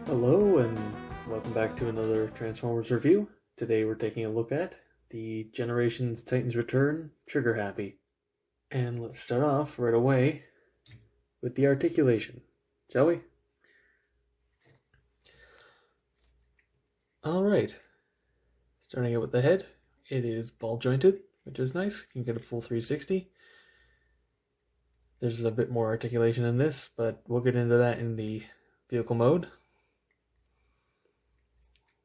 Hello and welcome back to another Transformers review. Today we're taking a look at the Generations Titans Return Triggerhappy. And let's start off right away with the articulation, shall we? Alright, starting out with the head, it is ball jointed, which is nice. You can get a full 360. There's a bit more articulation in this, but we'll get into that in the vehicle mode.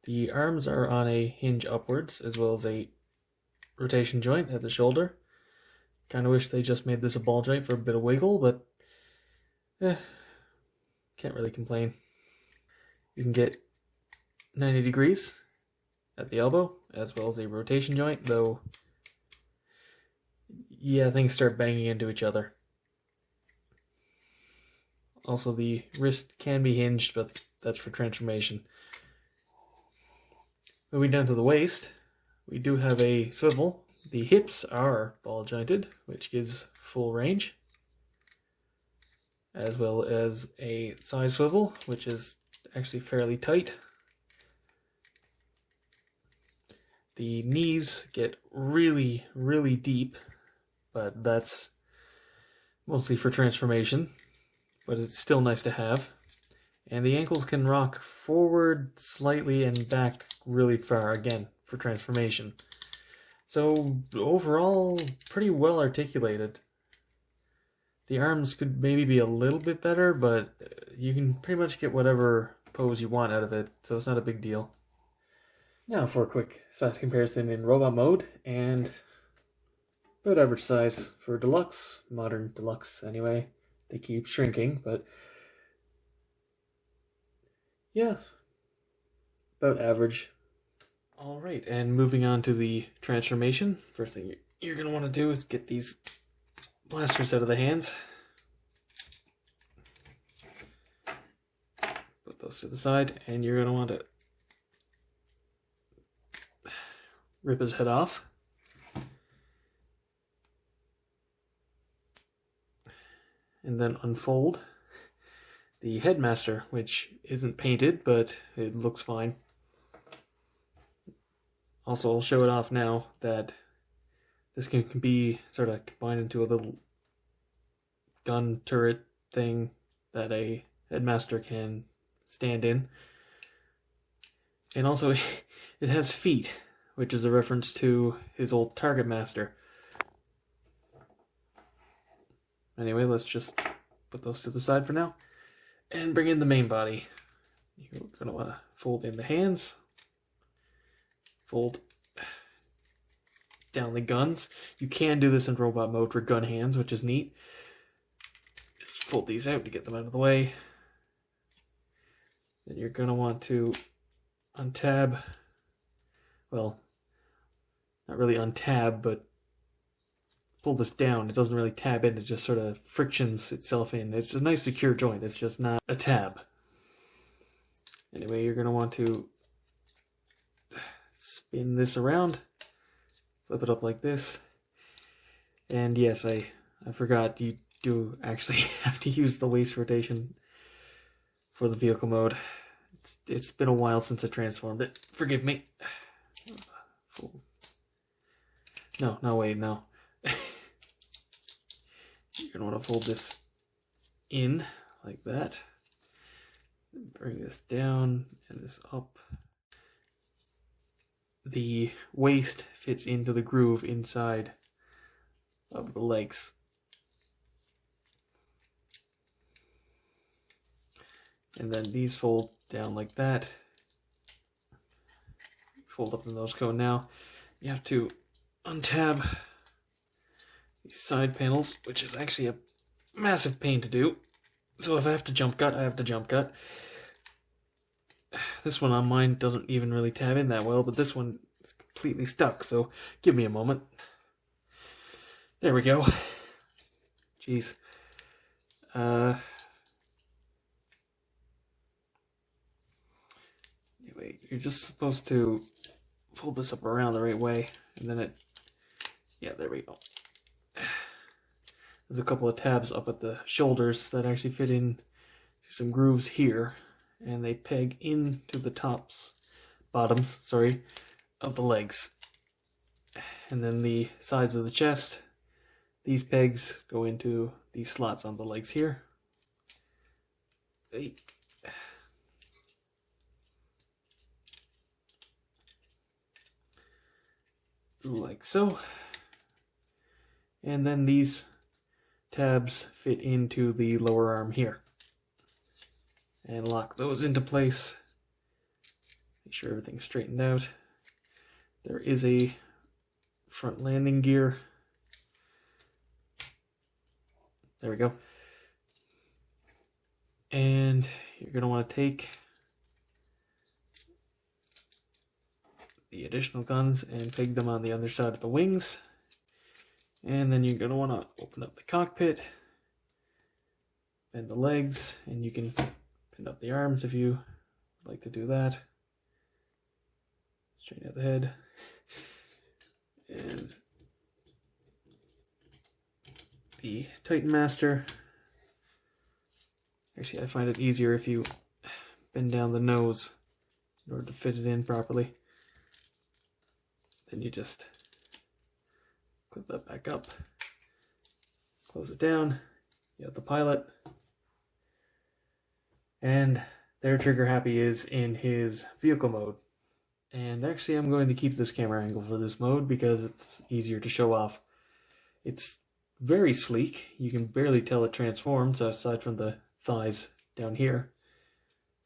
The arms are on a hinge upwards, as well as a rotation joint at the shoulder. Kind of wish they just made this a ball joint for a bit of wiggle, but can't really complain. You can get 90 degrees at the elbow, as well as a rotation joint, though, yeah, things start banging into each other. Also, the wrist can be hinged, but that's for transformation. Moving down to the waist, we do have a swivel. The hips are ball jointed, which gives full range, as well as a thigh swivel, which is actually fairly tight. The knees get really, really deep, but that's mostly for transformation, but it's still nice to have. And the ankles can rock forward slightly and back really far, again, for transformation. So overall, pretty well articulated. The arms could maybe be a little bit better, but you can pretty much get whatever pose you want out of it, so it's not a big deal. Now for a quick size comparison in robot mode, and about average size for Deluxe, modern Deluxe anyway. They keep shrinking, but yeah, about average. Alright, and moving on to the transformation. First thing you're going to want to do is get these blasters out of the hands. Put those to the side, and you're going to want to rip his head off. And then unfold the headmaster, which isn't painted, but it looks fine. Also, I'll show it off now that this can be sort of combined into a little gun turret thing that a headmaster can stand in. And also, it has feet, which is a reference to his old target master. Anyway, let's just put those to the side for now. And bring in the main body. You're going to want to fold in the hands. Fold down the guns. You can do this in robot mode for gun hands, which is neat. Just fold these out to get them out of the way. Then you're going to want to untab. Well, not really untab, but pull this down. It doesn't really tab in, it just sort of frictions itself in. It's a nice secure joint, it's just not a tab. Anyway, you're going to want to spin this around, flip it up like this. And yes, I forgot, you do actually have to use the waist rotation for the vehicle mode. It's been a while since I transformed it. Forgive me. No, wait, no. You're going to want to fold this in like that. Bring this down and this up. The waist fits into the groove inside of the legs. And then these fold down like that. Fold up the nose cone now. You have to untab these side panels, which is actually a massive pain to do. So if I have to jump cut, I have to jump cut. This one on mine doesn't even really tab in that well, but this one is completely stuck, so give me a moment. There we go. Jeez. Anyway, you're just supposed to fold this up around the right way, and then it, yeah, there we go. There's a couple of tabs up at the shoulders that actually fit in some grooves here, and they peg into the bottoms, of the legs. And then the sides of the chest, these pegs go into these slots on the legs here. Like so. And then these tabs fit into the lower arm here. And lock those into place. Make sure everything's straightened out. There is a front landing gear. There we go. And you're going to want to take the additional guns and peg them on the other side of the wings. And then you're going to want to open up the cockpit, bend the legs, and you can pin up the arms if you would like to do that. Straighten out the head. And the Titan Master. Actually, I find it easier if you bend down the nose in order to fit it in properly. Then you just clip that back up, close it down. You have the pilot. And there Triggerhappy is in his vehicle mode. And actually I'm going to keep this camera angle for this mode because it's easier to show off. It's very sleek. You can barely tell it transforms aside from the thighs down here.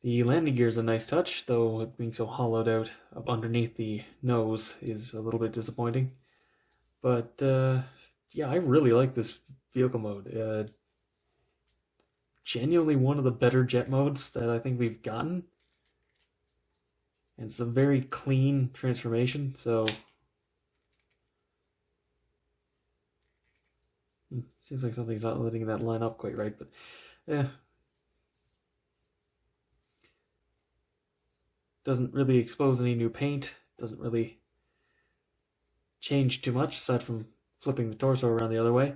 The landing gear is a nice touch, though it being so hollowed out up underneath the nose is a little bit disappointing. But yeah, I really like this vehicle mode. Genuinely one of the better jet modes that I think we've gotten. And it's a very clean transformation, so seems like something's not letting that line up quite right, but yeah. Doesn't really expose any new paint, doesn't really change too much aside from flipping the torso around the other way.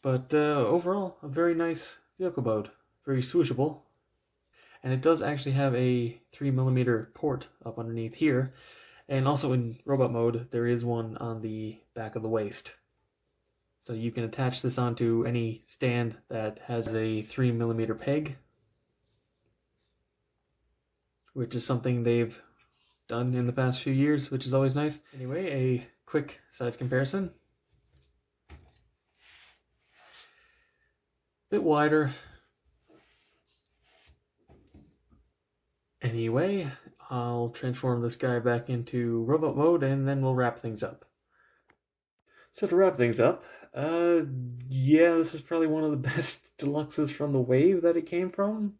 But overall, a very nice vehicle mode, very swooshable. And it does actually have a 3mm port up underneath here. And also in robot mode, there is one on the back of the waist. So you can attach this onto any stand that has a 3mm peg, which is something they've done in the past few years, which is always nice. Anyway, a quick size comparison. Bit wider. Anyway, I'll transform this guy back into robot mode and then we'll wrap things up. So to wrap things up, yeah, this is probably one of the best deluxes from the wave that it came from.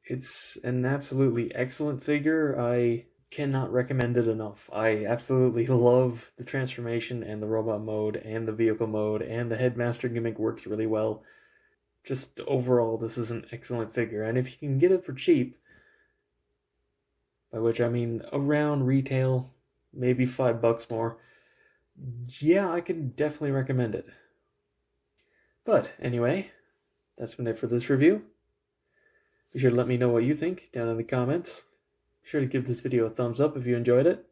It's an absolutely excellent figure. I cannot recommend it enough. I absolutely love the transformation and the robot mode and the vehicle mode, and the headmaster gimmick works really well. Just overall, this is an excellent figure, and if you can get it for cheap, by which I mean around retail, maybe $5 more, yeah, I can definitely recommend it. But anyway, that's been it for this review. Be sure to let me know what you think down in the comments. Be sure to give this video a thumbs up if you enjoyed it.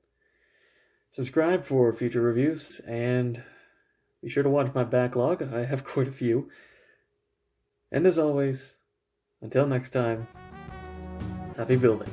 Subscribe for future reviews, and be sure to watch my backlog. I have quite a few. And as always, until next time, happy building.